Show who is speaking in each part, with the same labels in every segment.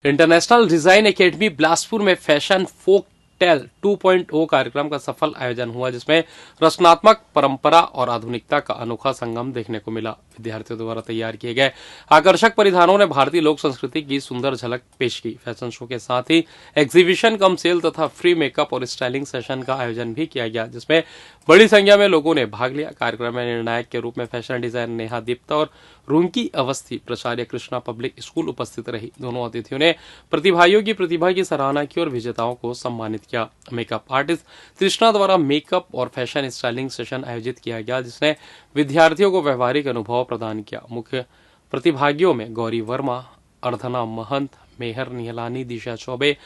Speaker 1: International design academy Bilaspur में fashion folk tale 2.0 कार्यक्रम का सफल आयोजन हुआ, जिसमें रचनात्मक परंपरा और आधुनिकता का अनोखा संगम देखने को मिला। विद्यार्थियों द्वारा तैयार किए गए आकर्षक परिधानों ने भारतीय लोक संस्कृति की सुंदर झलक पेश की। फैशन शो के साथ ही एग्जीबिशन कम सेल तथा फ्री मेकअप और स्टाइलिंग सेशन का आयोजन भी किया गया, जिसमें बड़ी संख्या में लोगों ने भाग लिया। कार्यक्रम में निर्णायक के रूप में फैशन डिजाइनर नेहा दीप्ता और रुंकी अवस्थी प्राचार्य कृष्णा पब्लिक स्कूल उपस्थित रही। दोनों अतिथियों ने प्रतिभागियों की प्रतिभा की सराहना की और विजेताओं को सम्मानित किया। मेकअप आर्टिस्ट तृष्णा द्वारा मेकअप और फैशन स्टाइलिंग सेशन आयोजित किया गया, जिसने विद्यार्थियों को व्यवहारिक अनुभव प्रदान किया। मुख्य प्रतिभागियों में गौरी वर्मा, अर्धना महंत, मेहर निहलानी, दिशा चौबे,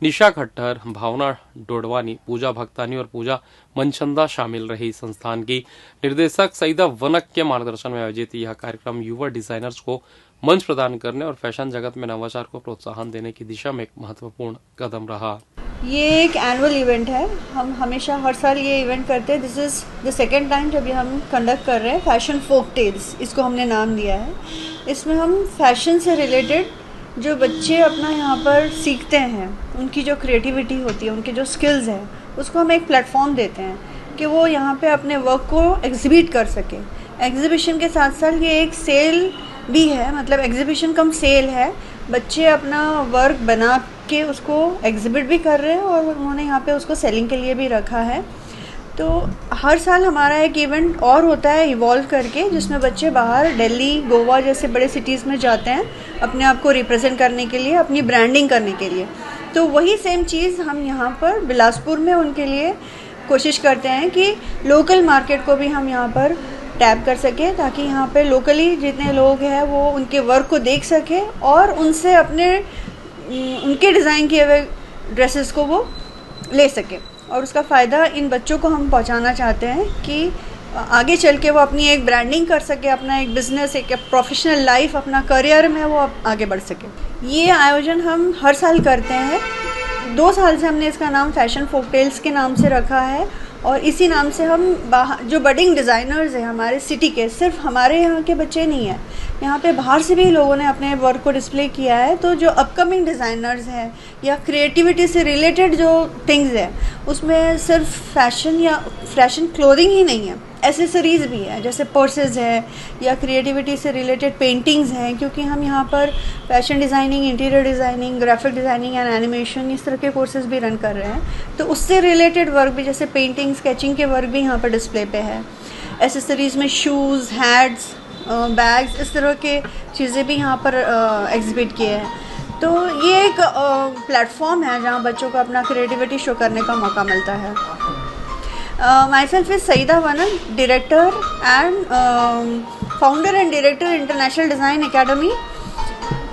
Speaker 1: निशा खट्टर, भावना डोडवानी, पूजा भक्तानी और पूजा मनचंदा शामिल रही। संस्थान की निर्देशक सईदा वनक के मार्गदर्शन में आयोजित यह कार्यक्रम युवा डिजाइनर्स को मंच प्रदान करने और फैशन जगत में नवाचार को प्रोत्साहन देने की दिशा में एक महत्वपूर्ण कदम रहा।
Speaker 2: ये एक एनुअल इवेंट है। हम हमेशा हर साल ये इवेंट करते हैं। This is the second time जब ये हम कंडक्ट कर रहे हैं। फैशन फोक टेल्स इसको हमने नाम दिया है। इसमें हम फैशन से रिलेटेड जो बच्चे अपना यहाँ पर सीखते हैं, उनकी जो क्रिएटिविटी होती है, उनके जो स्किल्स हैं, उसको हम एक प्लेटफॉर्म देते हैं कि वो यहाँ पे अपने वर्क को एग्जिबिट कर सके। एग्जीबिशन के साथ साथ ये एक सेल भी है, मतलब एग्जीबिशन कम सेल है। बच्चे अपना वर्क बना के उसको एग्जिबिट भी कर रहे हैं और उन्होंने यहाँ पे उसको सेलिंग के लिए भी रखा है। तो हर साल हमारा एक इवेंट और होता है इवॉल्व करके, जिसमें बच्चे बाहर दिल्ली, गोवा जैसे बड़े सिटीज़ में जाते हैं अपने आप को रिप्रेजेंट करने के लिए, अपनी ब्रांडिंग करने के लिए। तो वही सेम चीज़ हम यहाँ पर बिलासपुर में उनके लिए कोशिश करते हैं कि लोकल मार्केट को भी हम यहाँ पर टैप कर सकें, ताकि यहाँ पे लोकली जितने लोग हैं वो उनके वर्क को देख सकें और उनसे उनके डिज़ाइन किए हुए ड्रेसेस को वो ले सकें। और उसका फ़ायदा इन बच्चों को हम पहुँचाना चाहते हैं कि आगे चल के वो अपनी एक ब्रांडिंग कर सके, अपना एक बिज़नेस, एक प्रोफेशनल लाइफ, अपना करियर में वो आगे बढ़ सके। ये आयोजन हम हर साल करते हैं। 2 साल से हमने इसका नाम फैशन फोक टेल्स के नाम से रखा है और इसी नाम से हम बाहर जो बडिंग डिज़ाइनर्स हैं हमारे सिटी के, सिर्फ हमारे यहाँ के बच्चे नहीं हैं, यहाँ पे बाहर से भी लोगों ने अपने वर्क को डिस्प्ले किया है। तो जो अपकमिंग डिज़ाइनर्स हैं या क्रिएटिविटी से रिलेटेड जो थिंग्स हैं, उसमें सिर्फ फैशन या फैशन क्लोथिंग ही नहीं है, एसेसरीज़ भी है, जैसे पर्सेस है या क्रिएटिविटी से रिलेटेड पेंटिंग्स हैं, क्योंकि हम यहाँ पर fashion designing, interior designing, graphic designing and animation इस तरह के कोर्सेज भी रन कर रहे हैं। तो उससे रिलेटेड वर्क भी, जैसे पेंटिंग, स्केचिंग के वर्क भी यहाँ पर डिस्प्ले पे है। एसेसरीज़ में शूज़, हैट्स, बैग्स, इस तरह के चीज़ें भी यहाँ पर एग्जिबिट किए हैं। तो ये एक प्लेटफॉर्म है जहाँ बच्चों को अपना क्रिएटिविटी शो करने का मौका मिलता है। Myself is Saida Vanan, director and founder and director International Design Academy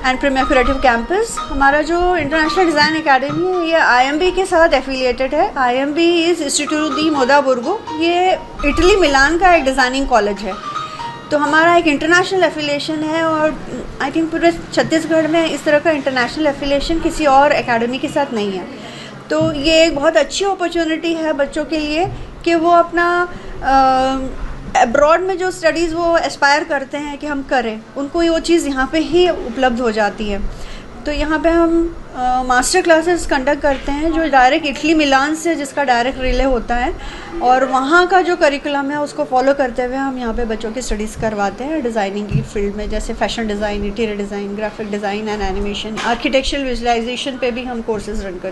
Speaker 2: and Premier Creative Campus। हमारा जो इंटरनेशनल डिज़ाइन एकेडमी है ये IMB के साथ एफिलिएटेड है। IMB इज़ इंस्टीट्यूट दी मोदा बुर्गो। ये इटली मिलान का एक डिज़ाइनिंग कॉलेज है। तो हमारा एक इंटरनेशनल एफिलिएशन है और आई थिंक पूरे छत्तीसगढ़ में इस तरह का इंटरनेशनल एफिलिएशन किसी और एकेडमी के साथ नहीं है। तो ये एक बहुत अच्छी अपॉर्चुनिटी है बच्चों के लिए कि वो अपना अब्रॉड में जो स्टडीज़ वो एस्पायर करते हैं कि हम करें, उनको वो चीज़ यहाँ पे ही उपलब्ध हो जाती है। तो यहाँ पे हम मास्टर क्लासेस कंडक्ट करते हैं जो डायरेक्ट इटली मिलान से, जिसका डायरेक्ट रिले होता है, और वहाँ का जो करिकुलम है उसको फॉलो करते हुए हम यहाँ पे बच्चों की स्टडीज़ करवाते हैं डिज़ाइनिंग की फील्ड में, जैसे fashion design, interior design, graphic design and animation, architectural visualisation पे भी हम कोर्सेज रन करते हैं।